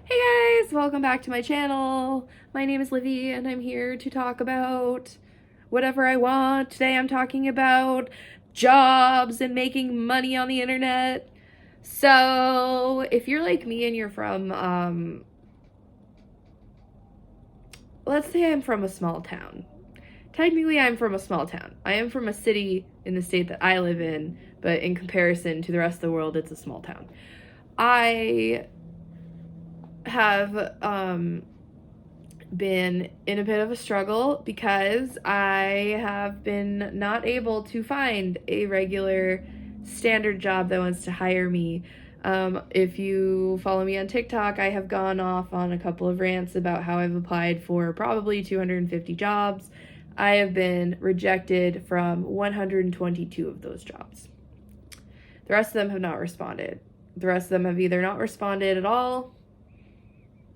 Hey guys, welcome back to my channel. My name is Livy and I'm here to talk about whatever I want. Today I'm talking about jobs and making money on the internet. So, if you're like me and you're from, let's say I'm from a small town. Technically, I'm from a small town. I am from a city in the state that I live in, but in comparison to the rest of the world, it's a small town. I have been in a bit of a struggle because I have been not able to find a regular standard job that wants to hire me. If you follow me on TikTok, I have gone off on a couple of rants about how I've applied for probably 250 jobs. I have been rejected from 122 of those jobs. The rest of them have not responded. The rest of them have either not responded at all.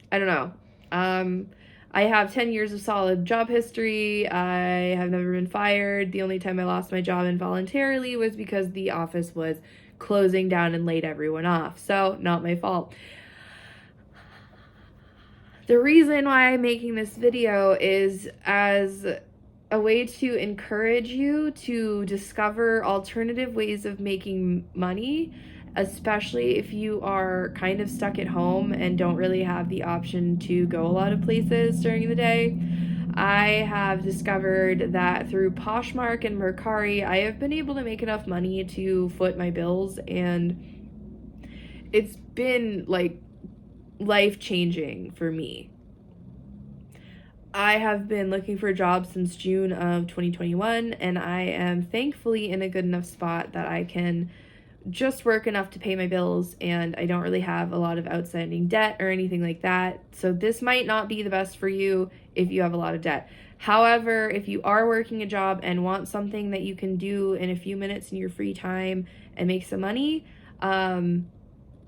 I don't know. I have 10 years of solid job history. I have never been fired. The only time I lost my job involuntarily was because the office was closing down and laid everyone off. So, not my fault. The reason why I'm making this video is as a way to encourage you to discover alternative ways of making money, especially if you are kind of stuck at home and don't really have the option to go a lot of places during the day. I have discovered that through Poshmark and Mercari, I have been able to make enough money to foot my bills, and it's been like life-changing for me. I have been looking for a job since June of 2021, and I am thankfully in a good enough spot that I can just work enough to pay my bills, and I don't really have a lot of outstanding debt or anything like that. So this might not be the best for you if you have a lot of debt. However, if you are working a job and want something that you can do in a few minutes in your free time and make some money,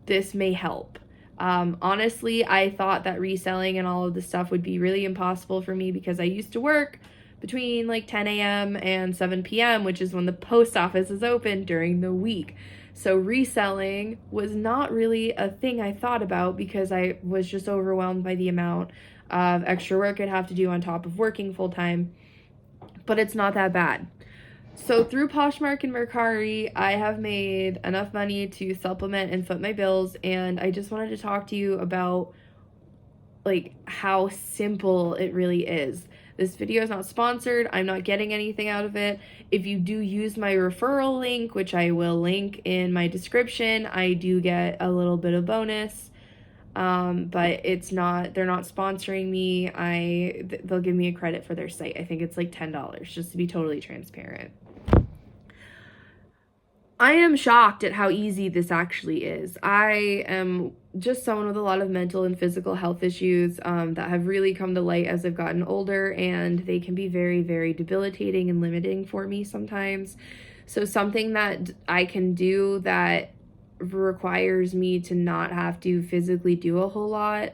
this may help. Honestly, I thought that reselling and all of this stuff would be really impossible for me because I used to work between like 10 a.m. and 7 p.m., which is when the post office is open during the week. So reselling was not really a thing I thought about because I was just overwhelmed by the amount of extra work I'd have to do on top of working full time. But it's not that bad. So through Poshmark and Mercari, I have made enough money to supplement and foot my bills, and I just wanted to talk to you about like how simple it really is. This video is not sponsored. I'm not getting anything out of it. If you do use my referral link, which I will link in my description, I do get a little bit of bonus. But they're not sponsoring me. They'll give me a credit for their site. I think it's like $10, just to be totally transparent. I am shocked at how easy this actually is. I am just someone with a lot of mental and physical health issues that have really come to light as I've gotten older, and they can be very, very debilitating and limiting for me sometimes. So something that I can do that requires me to not have to physically do a whole lot,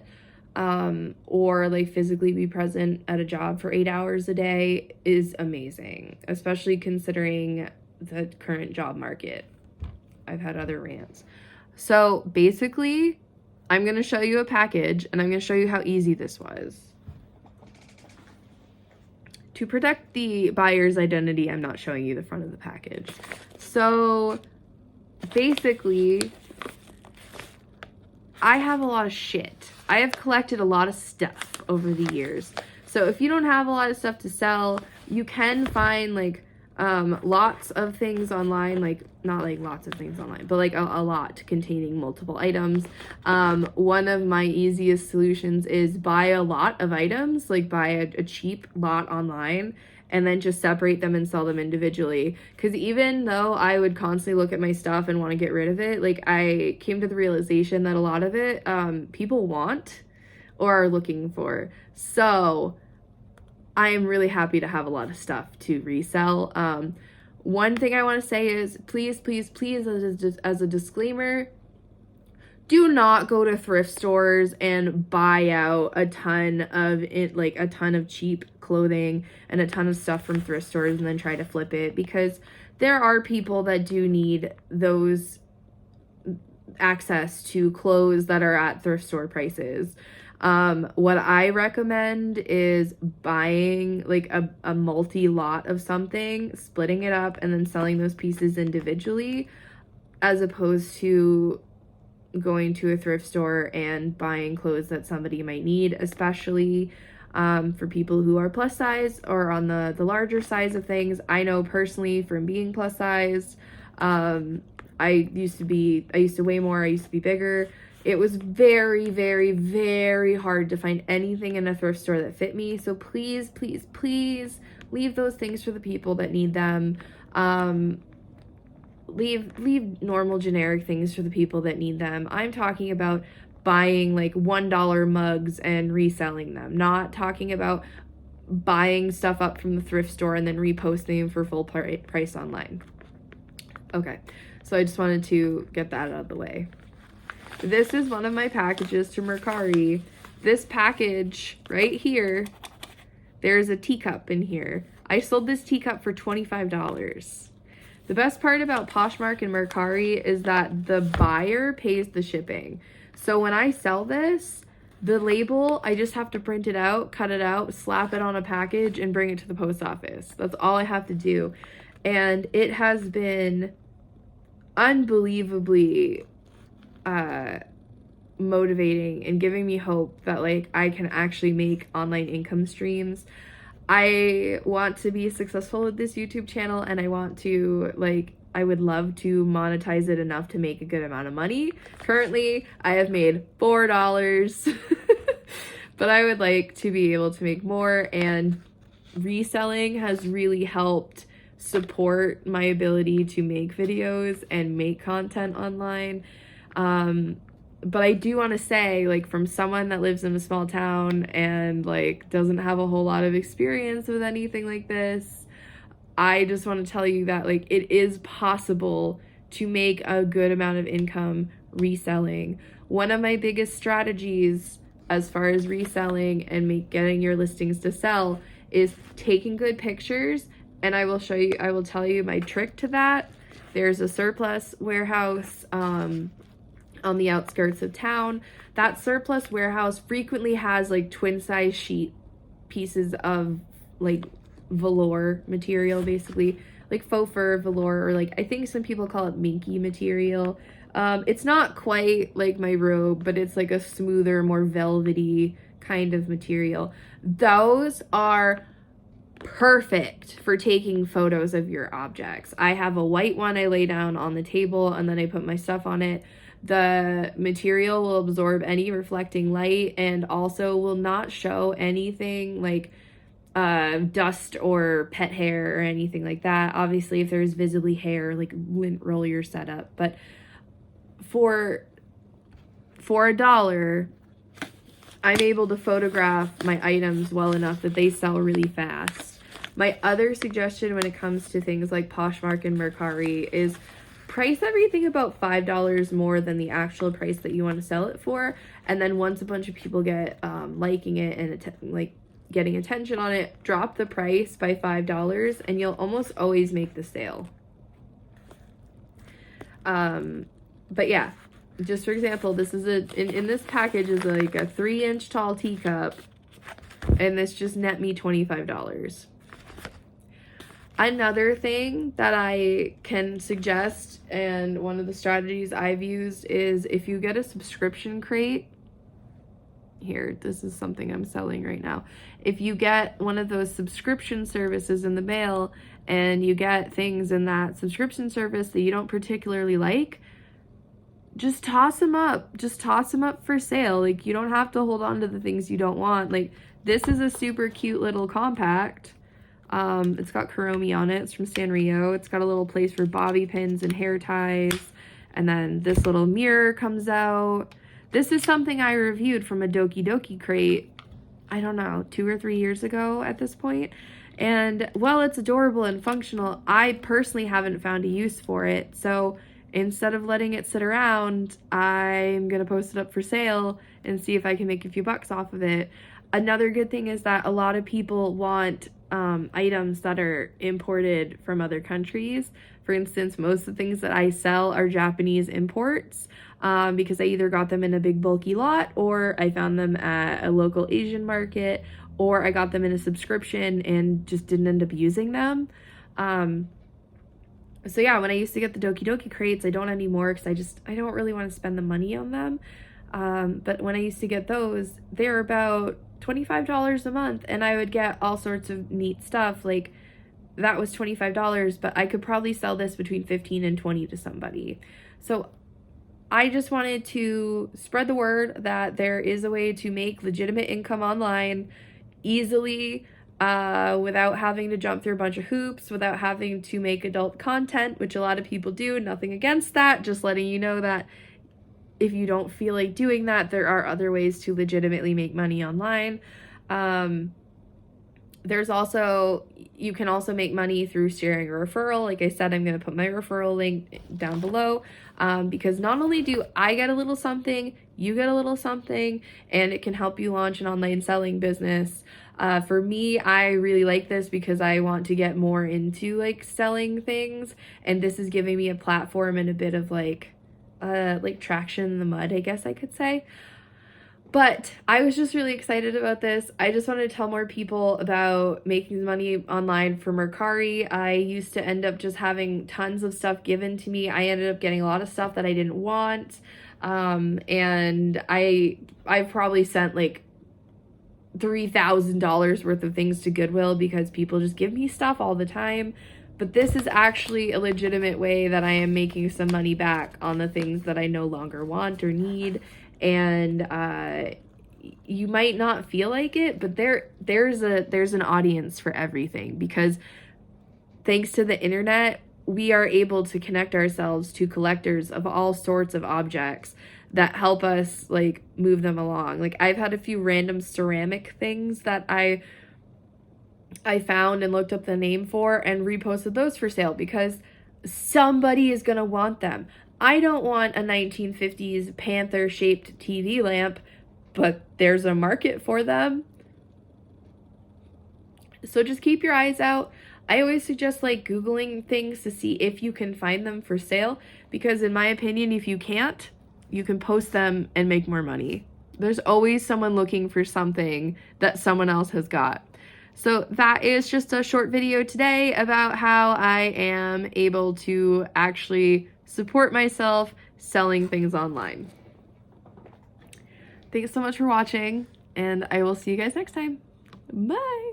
or like physically be present at a job for 8 hours a day is amazing, especially considering the current job market. I've had other rants. So basically, I'm going to show you a package and I'm going to show you how easy this was. To protect the buyer's identity, I'm not showing you the front of the package. So basically, I have a lot of shit. I have collected a lot of stuff over the years. So if you don't have a lot of stuff to sell, you can find like lots of things online, like not like lots of things online, but like a lot containing multiple items. One of my easiest solutions is buy a lot of items, like buy a cheap lot online and then just separate them and sell them individually. Because even though I would constantly look at my stuff and want to get rid of it, like I came to the realization that a lot of it people want or are looking for. So I am really happy to have a lot of stuff to resell. One thing I want to say is please, please, please, as a disclaimer, do not go to thrift stores and buy out a ton of cheap clothing and a ton of stuff from thrift stores and then try to flip it, because there are people that do need those access to clothes that are at thrift store prices. What I recommend is buying like a multi-lot of something, splitting it up, and then selling those pieces individually, as opposed to going to a thrift store and buying clothes that somebody might need, especially for people who are plus size or on the larger size of things. I know personally from being plus size, I used to weigh more, I used to be bigger. It was very, very, very hard to find anything in a thrift store that fit me. So please, please, please leave those things for the people that need them. Leave normal generic things for the people that need them. I'm talking about buying like $1 mugs and reselling them, not talking about buying stuff up from the thrift store and then reposting them for full price online. Okay, so I just wanted to get that out of the way. This is one of my packages to Mercari. This package right here, there's a teacup in here. I sold this teacup for $25. The best part about Poshmark and Mercari is that the buyer pays the shipping. So when I sell this, the label, I just have to print it out, cut it out, slap it on a package, and bring it to the post office. That's all I have to do. And it has been unbelievably motivating and giving me hope that like I can actually make online income streams. I want to be successful with this YouTube channel, and I want to I would love to monetize it enough to make a good amount of money. Currently, I have made $4, but I would like to be able to make more, and reselling has really helped support my ability to make videos and make content online. But I do want to say, like, from someone that lives in a small town and like doesn't have a whole lot of experience with anything like this, I just want to tell you that like it is possible to make a good amount of income reselling. One of my biggest strategies as far as reselling and getting your listings to sell is taking good pictures, and I will tell you my trick to that. There's a surplus warehouse on the outskirts of town. That surplus warehouse frequently has like twin size sheet pieces of like velour material, basically like faux fur velour, or like I think some people call it minky material. It's not quite like my robe, but it's like a smoother, more velvety kind of material. Those are perfect for taking photos of your objects. I have a white one I lay down on the table and then I put my stuff on it. The material will absorb any reflecting light and also will not show anything like dust or pet hair or anything like that. Obviously, if there's visibly hair, like lint roll your setup. But for $1, I'm able to photograph my items well enough that they sell really fast. My other suggestion when it comes to things like Poshmark and Mercari is price everything about $5 more than the actual price that you want to sell it for. And then once a bunch of people get liking it and getting attention on it, drop the price by $5 and you'll almost always make the sale. But yeah, just for example, this is in this package is like a 3-inch tall teacup, and this just net me $25. Another thing that I can suggest, and one of the strategies I've used, is if you get a subscription crate. Here, this is something I'm selling right now. If you get one of those subscription services in the mail and you get things in that subscription service that you don't particularly like, just toss them up. Just toss them up for sale. Like, you don't have to hold on to the things you don't want. Like, this is a super cute little compact. It's got Kuromi on it. It's from Sanrio. It's got a little place for bobby pins and hair ties. And then this little mirror comes out. This is something I reviewed from a Doki Doki crate, I don't know, 2 or 3 years ago at this point. And while it's adorable and functional, I personally haven't found a use for it. So instead of letting it sit around, I'm going to post it up for sale and see if I can make a few bucks off of it. Another good thing is that a lot of people want items that are imported from other countries. For instance, most of the things that I sell are Japanese imports. because I either got them in a big bulky lot, or I found them at a local Asian market, or I got them in a subscription and just didn't end up using them. So yeah, when I used to get the Doki Doki crates, I don't anymore because I don't really want to spend the money on them. But when I used to get those, they were about $25 a month, and I would get all sorts of neat stuff. Like, that was $25, but I could probably sell this between 15 and 20 to somebody. So I just wanted to spread the word that there is a way to make legitimate income online easily, without having to jump through a bunch of hoops, without having to make adult content, which a lot of people do. Nothing against that, just letting you know that if you don't feel like doing that, there are other ways to legitimately make money online. There's also, you can also make money through sharing a referral. Like I said, I'm going to put my referral link down below, because not only do I get a little something, you get a little something, and it can help you launch an online selling business. For me, I really like this because I want to get more into like selling things, and this is giving me a platform and a bit of like traction in the mud, I guess I could say. But I was just really excited about this. I just wanted to tell more people about making money online for Mercari. I used to end up just having tons of stuff given to me. I ended up getting a lot of stuff that I didn't want. And I've probably sent like $3,000 worth of things to Goodwill because people just give me stuff all the time. But this is actually a legitimate way that I am making some money back on the things that I no longer want or need. And you might not feel like it, but there's an audience for everything, because thanks to the internet, we are able to connect ourselves to collectors of all sorts of objects that help us like move them along. Like, I've had a few random ceramic things that I found and looked up the name for and reposted those for sale because somebody is going to want them. I don't want a 1950s panther-shaped TV lamp, but there's a market for them. So just keep your eyes out. I always suggest like Googling things to see if you can find them for sale, because in my opinion, if you can't, you can post them and make more money. There's always someone looking for something that someone else has got. So that is just a short video today about how I am able to actually support myself selling things online. Thanks so much for watching, and I will see you guys next time. Bye!